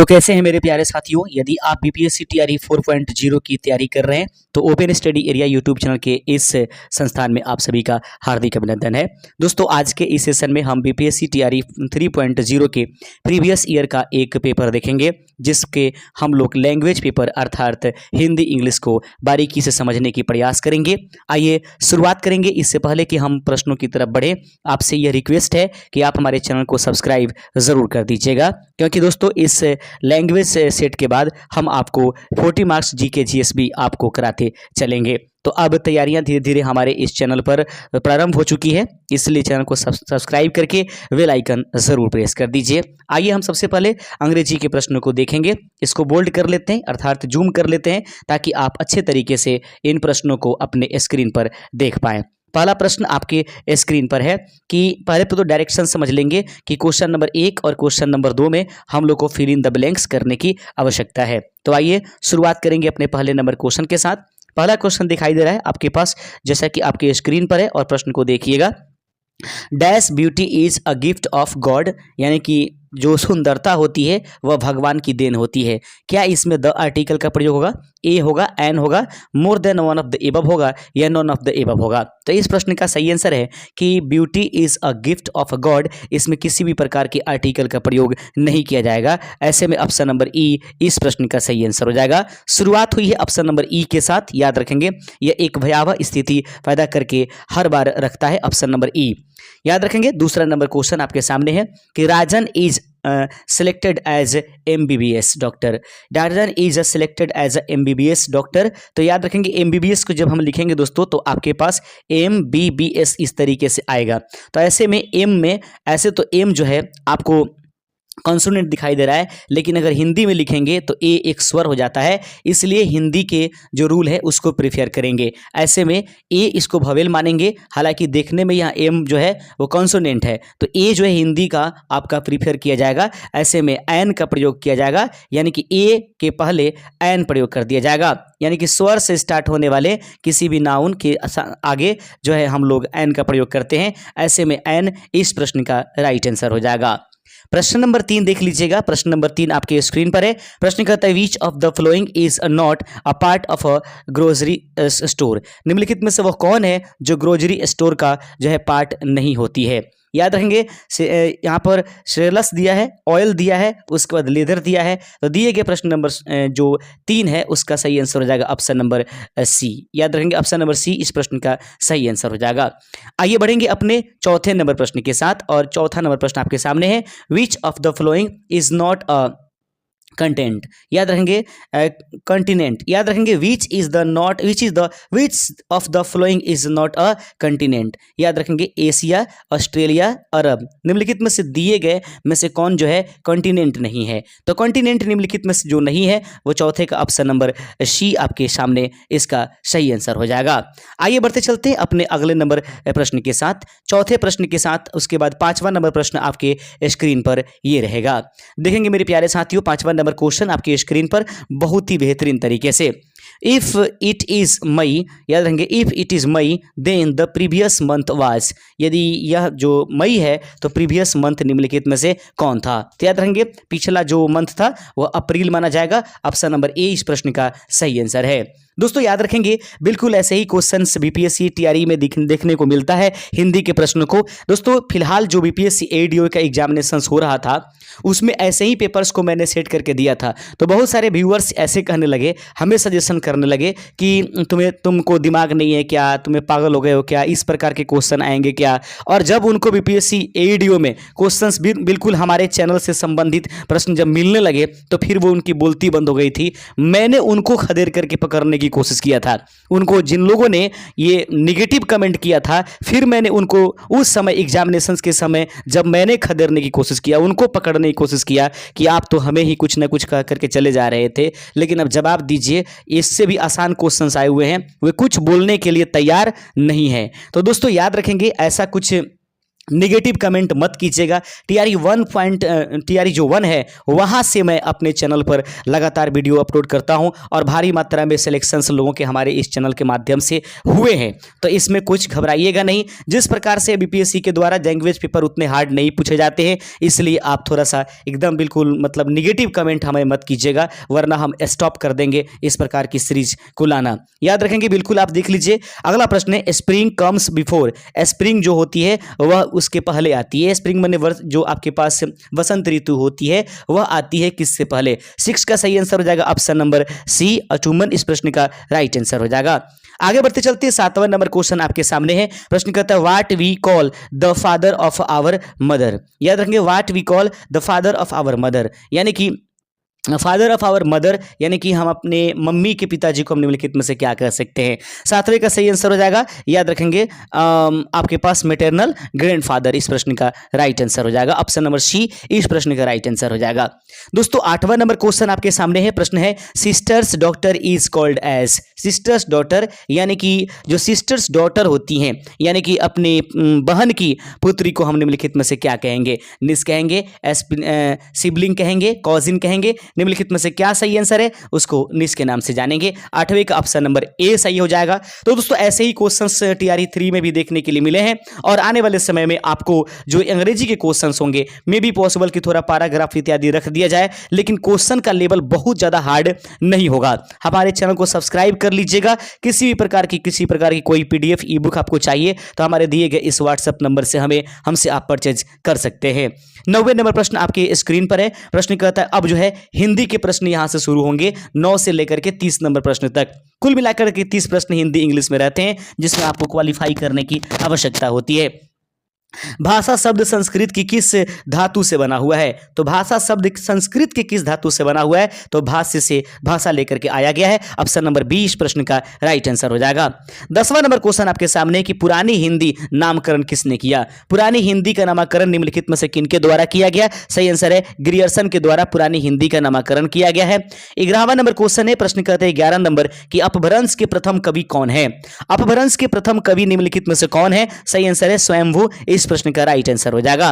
तो कैसे हैं मेरे प्यारे साथियों। यदि आप बीपीएससी टीआरई 4.0 की तैयारी कर रहे हैं तो open study area YouTube channel के इस संस्थान में आप सभी का हार्दिक अभिनंदन है। दोस्तों आज के इस सेशन में हम बीपीएससी टीआरई 3.0 के प्रीवियस ईयर का एक पेपर देखेंगे, जिसके हम लोग लैंग्वेज पेपर अर्थात हिंदी इंग्लिश को बारीकी से समझने की प्रयास करेंगे। आइए शुरुआत करेंगे। इससे पहले कि हम प्रश्नों की तरफ बढ़े, आपसे यह रिक्वेस्ट है कि आप हमारे चैनल को सब्सक्राइब ज़रूर कर दीजिएगा, क्योंकि दोस्तों इस लैंग्वेज सेट के बाद हम आपको 40 मार्क्स जीके जीएस भी आपको कराते चलेंगे। तो अब तैयारियां धीरे धीरे हमारे इस चैनल पर प्रारंभ हो चुकी है, इसलिए चैनल को सब्सक्राइब करके बेल आइकन ज़रूर प्रेस कर दीजिए। आइए हम सबसे पहले अंग्रेजी के प्रश्नों को देखेंगे। इसको बोल्ड कर लेते हैं अर्थात जूम कर लेते हैं, ताकि आप अच्छे तरीके से इन प्रश्नों को अपने स्क्रीन पर देख पाएँ। पहला प्रश्न आपके स्क्रीन पर है कि पहले तो डायरेक्शन समझ लेंगे कि क्वेश्चन नंबर 1 और क्वेश्चन नंबर 2 में हम लोग को फिल इन द ब्लैंक्स करने की आवश्यकता है। तो आइए शुरुआत करेंगे अपने पहले नंबर क्वेश्चन के साथ। पहला क्वेश्चन दिखाई दे रहा है आपके पास, जैसा कि आपके स्क्रीन पर है, और प्रश्न को देखिएगा। Dash beauty is a gift of God, यानी कि जो सुंदरता होती है वह भगवान की देन होती है। क्या इसमें द आर्टिकल का प्रयोग होगा? ए होगा, एन होगा, more than one of the above होगा, या नॉन ऑफ द एबव होगा? तो इस प्रश्न का सही आंसर है कि beauty is a gift of God. इसमें किसी भी प्रकार के आर्टिकल का प्रयोग नहीं किया जाएगा। ऐसे में ऑप्शन नंबर ई इस प्रश्न का सही आंसर हो जाएगा। शुरुआत हुई है ऑप्शन नंबर ई के साथ, याद रखेंगे यह एक भयावह स्थिति पैदा करके हर बार रखता है ऑप्शन नंबर ई, याद रखेंगे। दूसरा नंबर क्वेश्चन आपके सामने है कि Rajan is selected as MBBS doctor. Rajan is selected as MBBS doctor. तो याद रखेंगे MBBS को जब हम लिखेंगे दोस्तों तो आपके पास MBBS इस तरीके से आएगा। तो ऐसे में M में ऐसे तो M जो है आपको कॉन्सोनेंट दिखाई दे रहा है, लेकिन अगर हिंदी में लिखेंगे तो ए एक स्वर हो जाता है, इसलिए हिंदी के जो रूल है उसको प्रेफर करेंगे। ऐसे में ए इसको भवेल मानेंगे, हालांकि देखने में यहाँ एम जो है वो कॉन्सोनेंट है, तो ए जो है हिंदी का आपका प्रेफर किया जाएगा। ऐसे में एन का प्रयोग किया जाएगा, यानी कि ए के पहले एन प्रयोग कर दिया जाएगा, यानी कि स्वर से स्टार्ट होने वाले किसी भी नाउन के आगे जो है हम लोग एन का प्रयोग करते हैं। ऐसे में एन इस प्रश्न का राइट आंसर हो जाएगा। प्रश्न नंबर 3 देख लीजिएगा। प्रश्न नंबर 3 आपके स्क्रीन पर है। प्रश्न कहता है which of the following is not a part of a grocery store. निम्नलिखित में से वह कौन है जो ग्रोसरी स्टोर का जो है पार्ट नहीं होती है? याद रखेंगे यहाँ पर सेलस दिया है, ऑयल दिया है, उसके बाद लेदर दिया है। तो दिए गए प्रश्न नंबर जो 3 है उसका सही आंसर हो जाएगा ऑप्शन नंबर सी। याद रखेंगे ऑप्शन नंबर सी इस प्रश्न का सही आंसर हो जाएगा। आइए बढ़ेंगे अपने चौथे नंबर प्रश्न के साथ, और चौथा नंबर प्रश्न आपके सामने है which of the following is not a content. याद रखेंगे कंटिनेंट। याद रखेंगे which of the following is not a continent. याद रखेंगे एशिया, ऑस्ट्रेलिया, अरब। निम्नलिखित में से दिए गए में से कौन जो है कंटिनेंट नहीं है? तो कंटिनेंट निम्नलिखित में से जो नहीं है वो चौथे का ऑप्शन नंबर सी आपके सामने इसका सही आंसर हो जाएगा। आइए बढ़ते चलते हैं अपने अगले नंबर प्रश्न के साथ, चौथे प्रश्न के साथ। उसके बाद 5वां नंबर प्रश्न आपके स्क्रीन पर ये रहेगा। देखेंगे मेरे प्यारे साथियों 5वां नंबर क्वेश्चन आपकी स्क्रीन पर बहुत ही बेहतरीन तरीके से। इफ इट इज मई, याद रखेंगे if it is May then the previous month was. यदि यह जो मई है तो प्रीवियस मंथ निम्नलिखित में से कौन था? तो याद रखेंगे पिछला जो मंथ था वह अप्रैल माना जाएगा। ऑप्शन नंबर ए इस प्रश्न का सही आंसर है। दोस्तों याद रखेंगे बिल्कुल ऐसे ही क्वेश्चंस बीपीएससी टीआरई में देखने को मिलता है हिंदी के प्रश्नों को। दोस्तों फिलहाल जो बीपीएससी एडीओ का एग्जामिनेशन हो रहा था उसमें ऐसे ही पेपर्स को मैंने सेट करके दिया था, तो बहुत सारे व्यूअर्स ऐसे कहने लगे, हमें सजेशन करने लगे कि तुमको दिमाग नहीं है क्या, तुम्हें पागल हो गए हो क्या, इस प्रकार के क्वेश्चन आएंगे क्या? और जब उनको बीपीएससी एडीओ में क्वेश्चंस बिल्कुल हमारे चैनल से संबंधित प्रश्न जब मिलने लगे तो फिर वो उनकी बोलती बंद हो गई थी। मैंने उनको खदेड़ करके पकड़ने की कोशिश किया था। उनको जिन लोगों ने ये निगेटिव कमेंट किया था, फिर मैंने उनको उस समय एग्जामिनेशंस के समय जब मैंने खदेड़ने की कोशिश किया, उनको पकड़ने की कोशिश किया कि आप तो हमें ही कुछ ना कुछ कह करके चले जा रहे थे, लेकिन अब जवाब दीजिए, इससे भी आसान क्वेश्चंस आए हुए हैं, वे कुछ बोलने के लिए तैयार नहीं है। तो दोस्तों याद रखेंगे ऐसा कुछ निगेटिव कमेंट मत कीजिएगा। टीआरई जो 1 है वहाँ से मैं अपने चैनल पर लगातार वीडियो अपलोड करता हूँ और भारी मात्रा में सिलेक्शंस लोगों के हमारे इस चैनल के माध्यम से हुए हैं, तो इसमें कुछ घबराइएगा नहीं। जिस प्रकार से बीपीएससी के द्वारा लैंग्वेज पेपर उतने हार्ड नहीं पूछे जाते हैं, इसलिए आप थोड़ा सा एकदम बिल्कुल मतलब निगेटिव कमेंट हमें मत कीजिएगा, वरना हम स्टॉप कर देंगे इस प्रकार की सीरीज को लाना। याद रखेंगे बिल्कुल। आप देख लीजिए अगला प्रश्न है, स्प्रिंग कम्स बिफोर। स्प्रिंग जो होती है वह उसके पहले आती है। स्प्रिंग माने वर्ष, जो आपके पास वसंत ऋतु होती है वह आती है किससे पहले? 6 का सही आंसर हो जाएगा ऑप्शन नंबर सी, अचूमन इस प्रश्न का राइट आंसर हो जाएगा। आगे बढ़ते चलते हैं, 7वां नंबर क्वेश्चन आपके सामने है। प्रश्न कहता है what we call the father of our mother. याद रखेंगे what we call the father of our mother, यानी कि फादर ऑफ आवर मदर, यानी कि हम अपने मम्मी के पिताजी को हम निम्नलिखित में से क्या कह सकते हैं? 7वें का सही आंसर हो जाएगा, याद रखेंगे आपके पास मैटरनल ग्रैंडफादर इस प्रश्न का राइट आंसर हो जाएगा। ऑप्शन नंबर सी इस प्रश्न का राइट आंसर हो जाएगा। दोस्तों 8वां नंबर क्वेश्चन आपके सामने है। प्रश्न है sister's daughter is called as. Sister's daughter यानी कि जो सिस्टर्स डॉटर होती हैं, यानी कि अपनी बहन की पुत्री को हम निम्नलिखित में से क्या कहेंगे? निस कहेंगे, सिबलिंग कहेंगे, कॉजिन कहेंगे? निम्नलिखित में से क्या सही आंसर है उसको निस के नाम से जानेंगे। 8वें का ऑप्शन नंबर ए सही हो जाएगा। तो दोस्तों ऐसे ही क्वेश्चंस टीआरई 3 में भी देखने के लिए मिले हैं और आने वाले समय में आपको जो अंग्रेजी के क्वेश्चंस होंगे मे भी पॉसिबल कि थोड़ा पैराग्राफ इत्यादि रख दिया जाए, लेकिन क्वेश्चन का लेवल बहुत ज्यादा हार्ड नहीं होगा। हमारे चैनल को सब्सक्राइब कर लीजिएगा। किसी भी प्रकार की कोई पीडीएफ ई बुक आपको चाहिए तो हमारे दिए गए इस व्हाट्सएप नंबर से हमसे आप परचेज कर सकते हैं। 9वें नंबर प्रश्न आपके स्क्रीन पर है। प्रश्न कहता है अब जो है हिंदी के प्रश्न यहां से शुरू होंगे 9 से लेकर के 30 नंबर प्रश्न तक। कुल मिलाकर के 30 प्रश्न हिंदी इंग्लिश में रहते हैं, जिसमें आपको क्वालिफाई करने की आवश्यकता होती है। भाषा शब्द संस्कृत की किस धातु से बना हुआ है? तो भाषा शब्द संस्कृत के किस धातु से बना हुआ है? तो भाष्य से भाषा लेकर के आया गया है। ऑप्शन नंबर 20 प्रश्न का राइट आंसर हो जाएगा। 10वां नंबर क्वेश्चन आपके सामने कि पुरानी हिंदी नामकरण किसने किया? पुरानी हिंदी का नामकरण निम्नलिखित में से किनके द्वारा किया गया? सही आंसर है ग्रियर्सन के द्वारा पुरानी हिंदी का नामकरण किया गया है। 11वां नंबर क्वेश्चन है। प्रश्न कहते हैं 11 नंबर कि अपभ्रंश के प्रथम कवि कौन है? अपभ्रंश के प्रथम कवि निम्नलिखित में से कौन है? सही आंसर है स्वयंभू इस प्रश्न का राइट आंसर हो जाएगा।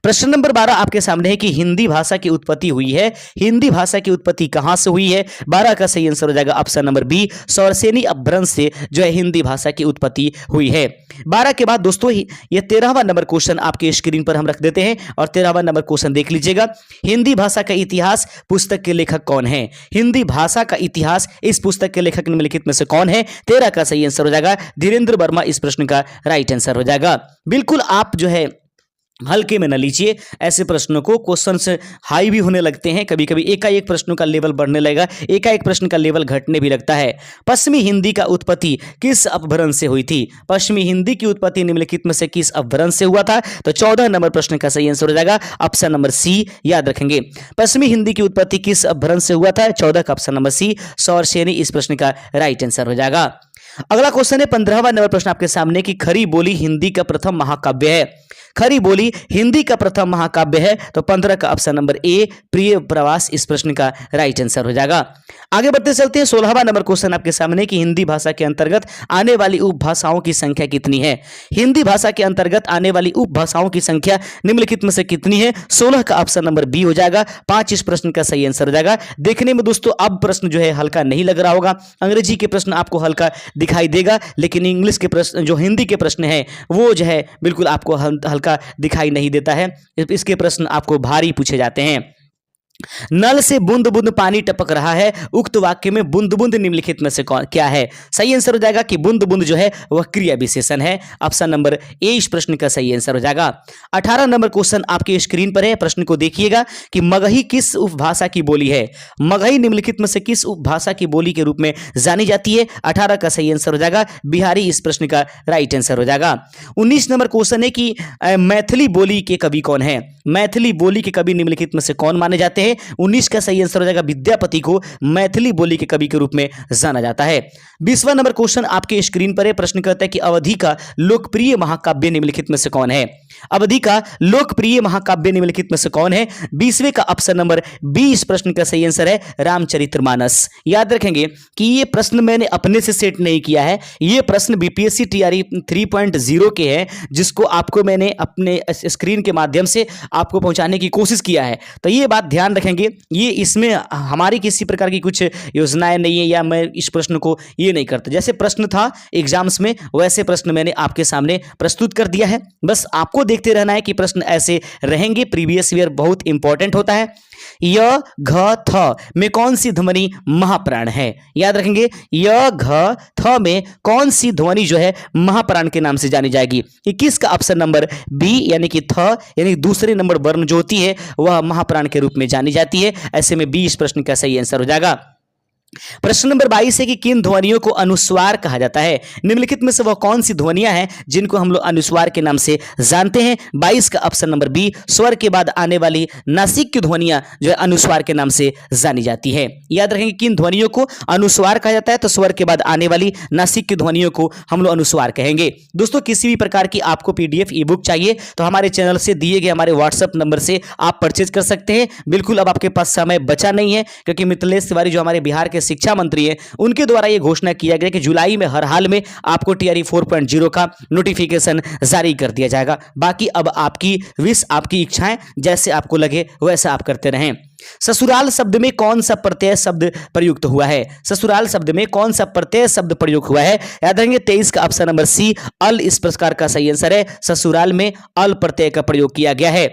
प्रश्न नंबर 12 आपके सामने है कि हिंदी भाषा की उत्पत्ति हुई है। हिंदी भाषा की उत्पत्ति कहां से हुई है? 12 का सही आंसर हो जाएगा ऑप्शन नंबर बी, सौरसेनी अपभ्रंश से जो है हिंदी भाषा की उत्पत्ति हुई है। 12 के बाद दोस्तों ये 13वां नंबर क्वेश्चन आपके स्क्रीन पर हम रख देते हैं और 13वां नंबर क्वेश्चन देख लीजिएगा। हिंदी भाषा का इतिहास पुस्तक के लेखक कौन है? हिंदी भाषा का इतिहास इस पुस्तक के लेखक निम्नलिखित में से कौन है? 13 का सही आंसर हो जाएगा धीरेन्द्र वर्मा इस प्रश्न का राइट आंसर हो जाएगा। बिल्कुल आप जो है हल्के में न लीजिए ऐसे प्रश्नों को। क्वेश्चंस हाई भी होने लगते हैं, कभी कभी एकाएक प्रश्नों का लेवल बढ़ने लगेगा, एकाएक प्रश्न का लेवल घटने भी लगता है। पश्चिमी हिंदी का उत्पत्ति किस अपभ्रंश से हुई थी? पश्चिमी हिंदी की उत्पत्ति निम्नलिखित में से किस अपभ्रंश से हुआ था? तो 14 नंबर प्रश्न का सही आंसर हो जाएगा ऑप्शन नंबर सी। याद रखेंगे पश्चिमी हिंदी की उत्पत्ति किस अपभ्रंश से हुआ था? 14 का ऑप्शन नंबर सी, सौरसेनी इस प्रश्न का राइट आंसर हो जाएगा। अगला क्वेश्चन है 15वां नंबर प्रश्न आपके सामने कि खरी बोली हिंदी का प्रथम महाकाव्य है। खरी बोली हिंदी का प्रथम महाकाव्य है तो 15 का ऑप्शन नंबर ए, प्रिय प्रवास इस प्रश्न का राइट आंसर हो जाएगा। आगे बढ़ते चलते हैं 16वां नंबर क्वेश्चन आपके सामने कि हिंदी भाषा के अंतर्गत आने वाली उपभाषाओं की संख्या कितनी है? हिंदी भाषा के अंतर्गत आने वाली उपभाषाओं की संख्या निम्नलिखित में से कितनी है? 16 का ऑप्शन नंबर बी हो जाएगा। 5 इस प्रश्न का सही आंसर हो जाएगा। देखने में दोस्तों अब प्रश्न जो है हल्का नहीं लग रहा होगा, अंग्रेजी के प्रश्न आपको हल्का दिखाई देगा, लेकिन इंग्लिश के प्रश्न जो हिंदी के प्रश्न है वो जो है बिल्कुल आपको हल्का दिखाई नहीं देता है। इसके प्रश्न आपको भारी पूछे जाते हैं। नल से बूंद बूंद पानी टपक रहा है, उक्त वाक्य में बूंद बूंद निम्नलिखित में से क्या है? सही आंसर हो जाएगा कि बूंद बूंद जो है वह क्रिया विशेषण है। ऑप्शन नंबर ए इस प्रश्न का सही आंसर हो जाएगा। 18 नंबर क्वेश्चन आपके स्क्रीन पर है। प्रश्न को देखिएगा कि मगही किस उपभाषा की बोली है? मगही निम्नलिखित में से किस उपभाषा की बोली के रूप में जानी जाती है? 18 का सही आंसर हो जाएगा बिहारी इस प्रश्न का राइट आंसर हो जाएगा। 19 नंबर क्वेश्चन है कि मैथिली बोली के कवि कौन है? मैथिली बोली के कवि निम्नलिखित में से कौन माने जाते हैं? जाते हैं। 19 का सही आंसर हो जाएगा विद्यापति को मैथिली बोली के कवि के रूप में जाना जाता है। 20वां नंबर क्वेश्चन आपके स्क्रीन पर है। प्रश्न कहता है कि अवधि का लोकप्रिय महाकाव्य निम्नलिखित में से कौन है? अवधि का लोकप्रिय महाकाव्य निम्नलिखित में से कौन है? 20वें का ऑप्शन नंबर 20 प्रश्न का सही आंसर है रामचरितमानस। याद रखेंगे कि ये प्रश्न मैंने अपने से सेट नहीं किया है, ये प्रश्न बीपीएससी टीआरई 3.0 के हैं, जिसको आपको मैंने अपने स्क्रीन के माध्यम से आपको पहुंचाने की कोशिश किया है। तो ये बात ध्यान रखेंगे, ये इसमें हमारी किसी प्रकार की कुछ योजनाएं नहीं है, या मैं इस प्रश्न को ये नहीं करता। जैसे प्रश्न था एग्जाम्स में वैसे प्रश्न मैंने आपके सामने प्रस्तुत कर दिया है। बस आपको देखते रहना है कि प्रश्न ऐसे रहेंगे। प्रीवियस ईयर बहुत इंपॉर्टेंट होता है। य घ थ में कौन सी ध्वनि महाप्राण है? याद रखेंगे, य घ थ में कौन सी ध्वनि जो है महाप्राण के नाम से जानी जाएगी? 21 का ऑप्शन नंबर बी यानी कि थ यानी दूसरे नंबर वर्ण जो होती है वह महाप्राण के रूप में जानी जाती है। ऐसे में 20 प्रश्न का सही आंसर हो जाएगा। प्रश्न नंबर 22 है कि किन ध्वनियों को अनुस्वार कहा जाता है? निम्नलिखित में से वह कौन सी ध्वनियां हैं जिनको हम लोग अनुस्वार के नाम से जानते हैं? 22 का ऑप्शन नंबर बी, स्वर के बाद आने वाली नासिक की ध्वनियां जो है अनुस्वार के नाम से जानी जाती है। याद रखेंगे किन ध्वनियों को अनुस्वार कहा जाता है, तो स्वर के बाद आने वाली नासिक की ध्वनियों को हम लोग अनुस्वार कहेंगे। दोस्तों, किसी भी प्रकार की आपको पीडीएफ ई बुक चाहिए तो हमारे चैनल से दिए गए हमारे व्हाट्सएप नंबर से आप परचेज कर सकते हैं। बिल्कुल अब आपके पास समय बचा नहीं है, क्योंकि मिथिलेश तिवारी जो हमारे बिहार के शिक्षा मंत्री है उनके द्वारा यह घोषणा किया गया कि जुलाई में हर हाल में आपको टीआरई 4.0 का नोटिफिकेशन जारी कर दिया जाएगा। बाकी अब आपकी विश, आपकी इच्छाएं, जैसे आपको लगे वैसा आप करते रहें। ससुराल शब्द में कौन सा प्रत्यय शब्द प्रयुक्त हुआ है? ससुराल शब्द में कौन सा प्रत्यय शब्द प्रयुक्त हुआ है? याद रखेंगे 23 का ऑप्शन नंबर सी, अल इस प्रकार का सही आंसर है। ससुराल में अल प्रत्यय का प्रयोग किया गया है।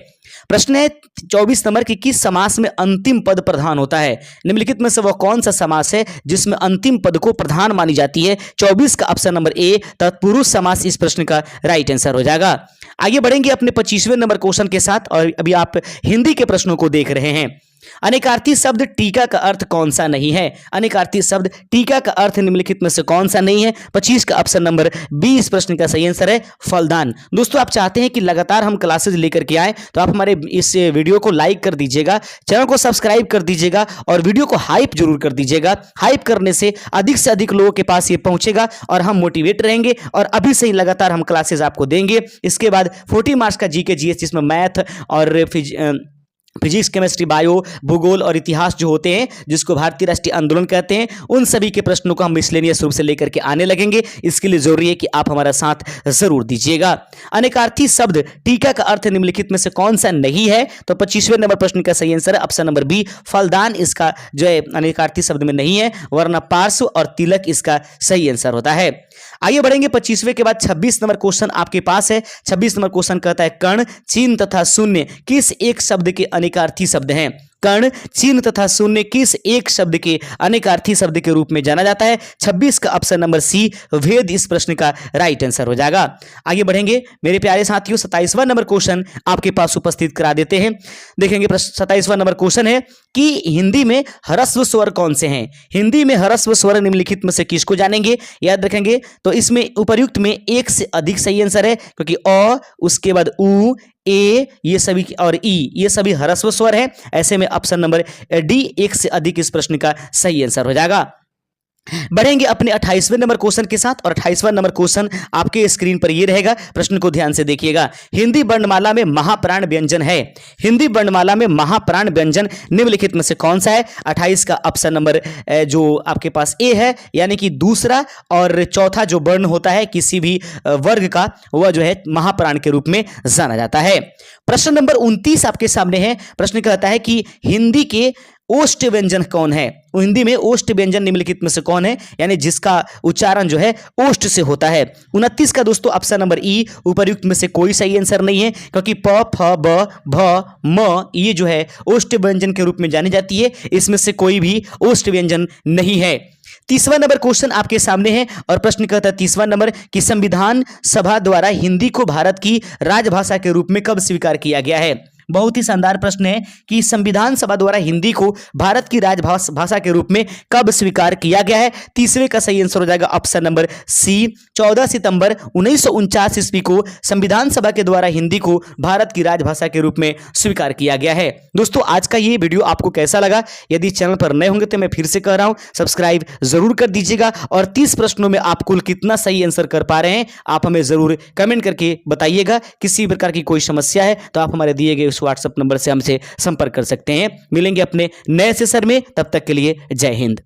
प्रश्न है 24 नंबर की, किस समास में अंतिम पद प्रधान होता है? निम्नलिखित में से वह कौन सा समास है जिसमें अंतिम पद को प्रधान मानी जाती है? 24 का ऑप्शन नंबर ए, तत्पुरुष समास इस प्रश्न का राइट आंसर हो जाएगा। आगे बढ़ेंगे अपने 25वें नंबर क्वेश्चन के साथ, और अभी आप हिंदी के प्रश्नों को देख रहे हैं। अनेकार्थी शब्द टीका का अर्थ कौन सा नहीं है? अनेकार्थी शब्द टीका का अर्थ निम्नलिखित में से कौन सा नहीं है? 25 का ऑप्शन नंबर बी इस प्रश्न का सही आंसर है फलदान। दोस्तों, आप चाहते हैं कि लगातार हम क्लासेज लेकर के आए तो आप हमारे इस वीडियो को लाइक कर दीजिएगा, चैनल को सब्सक्राइब कर दीजिएगा और वीडियो को हाइप जरूर कर दीजिएगा। हाइप करने से अधिक लोगों के पास ये पहुंचेगा और हम मोटिवेट रहेंगे, और अभी से ही लगातार हम क्लासेज आपको देंगे। इसके बाद 40 मार्क्स का जीके जीएस, जिसमें मैथ और फिजिक्स, केमिस्ट्री, बायो, भूगोल और इतिहास जो होते हैं, जिसको भारतीय राष्ट्रीय आंदोलन कहते हैं, उन सभी के प्रश्नों को हम मिसलेनियस रूप से लेकर के आने लगेंगे। इसके लिए जरूरी है कि आप हमारा साथ जरूर दीजिएगा। अनेकार्थी शब्द टीका का अर्थ निम्नलिखित में से कौन सा नहीं है? तो 25वें नंबर प्रश्न का सही आंसर है ऑप्शन नंबर बी, फलदान इसका जो है अनेकार्थी शब्द में नहीं है, वरना पार्श्व और तिलक इसका सही आंसर होता है। आगे बढ़ेंगे 25वें के बाद 26 नंबर क्वेश्चन आपके पास है। 26 नंबर क्वेश्चन कहता है कर्ण, चिन्ह तथा शून्य किस एक शब्द के अनेकार्थी शब्द हैं? कर्ण, चिन्ह तथा शून्य किस एक शब्द के अनेकार्थी शब्द के रूप में जाना जाता है? 26 का ऑप्शन नंबर सी, वेद इस प्रश्न का राइट आंसर हो जाएगा। आगे बढ़ेंगे मेरे प्यारे साथियों, 27वां नंबर क्वेश्चन आपके पास उपस्थित करा देते हैं। देखेंगे 27वां नंबर क्वेश्चन है कि हिंदी में ह्रस्व स्वर कौन से हैं? हिंदी में ह्रस्व स्वर निम्नलिखित में से किसको जानेंगे? याद रखेंगे तो इसमें उपर्युक्त में एक से अधिक सही आंसर है, क्योंकि अ, उसके बाद उ, ए, ये सभी और ई, ये सभी ह्रस्व स्वर है। ऐसे में ऑप्शन नंबर डी, एक से अधिक इस प्रश्न का सही आंसर हो जाएगा। बढ़ेंगे अपने 28वें नंबर क्वेश्चन के साथ, और 28वां नंबर क्वेश्चन आपके स्क्रीन पर ये रहेगा। प्रश्न को ध्यान से देखिएगा। हिंदी वर्णमाला में महाप्राण व्यंजन है। हिंदी वर्णमाला में महाप्राण व्यंजन निम्नलिखित में से कौन सा है? 28 का ऑप्शन नंबर जो आपके पास ए है, यानी कि दूसरा और चौथा जो वर्ण होता है किसी भी वर्ग का, वह जो है महाप्राण के रूप में जाना जाता है। प्रश्न नंबर 29 आपके सामने है। प्रश्न कहता है कि हिंदी के ओष्ठ व्यंजन कौन है? हिंदी में ओष्ठ व्यंजन निम्नलिखित में से कौन है, यानी जिसका उच्चारण जो है ओष्ठ से होता है? 29 का दोस्तों ऑप्शन नंबर ई, उपर्युक्त में से कोई सही आंसर नहीं है, क्योंकि प, फ, ब, भ, म ये जो है ओष्ठ व्यंजन के रूप में जानी जाती है। इसमें से कोई भी ओष्ठ व्यंजन नहीं है। 30वां नंबर क्वेश्चन आपके सामने है, और प्रश्न कहता है 30वां नंबर कि संविधान सभा द्वारा हिंदी को भारत की राजभाषा के रूप में कब स्वीकार किया गया है? बहुत ही शानदार प्रश्न है कि संविधान सभा द्वारा हिंदी को भारत की राजभाषा के रूप में कब स्वीकार किया गया है। तीसरे का सही आंसर हो जाएगा ऑप्शन नंबर सी, 14 सितंबर 1949 ईस्वी को संविधान सभा के द्वारा हिंदी को भारत की राजभाषा के रूप में स्वीकार किया गया है। दोस्तों आज का ये वीडियो आपको कैसा लगा? यदि चैनल पर नए होंगे तो मैं फिर से कह रहा हूं सब्सक्राइब जरूर कर दीजिएगा और 30 प्रश्नों में आप कुल कितना सही आंसर कर पा रहे हैं आप हमें जरूर कमेंट करके बताइएगा। किसी प्रकार की कोई समस्या है तो आप हमारे दिए गए उस व्हाट्सएप नंबर से हमसे संपर्क कर सकते हैं। मिलेंगे अपने नए सेशन में, तब तक के लिए जय हिंद।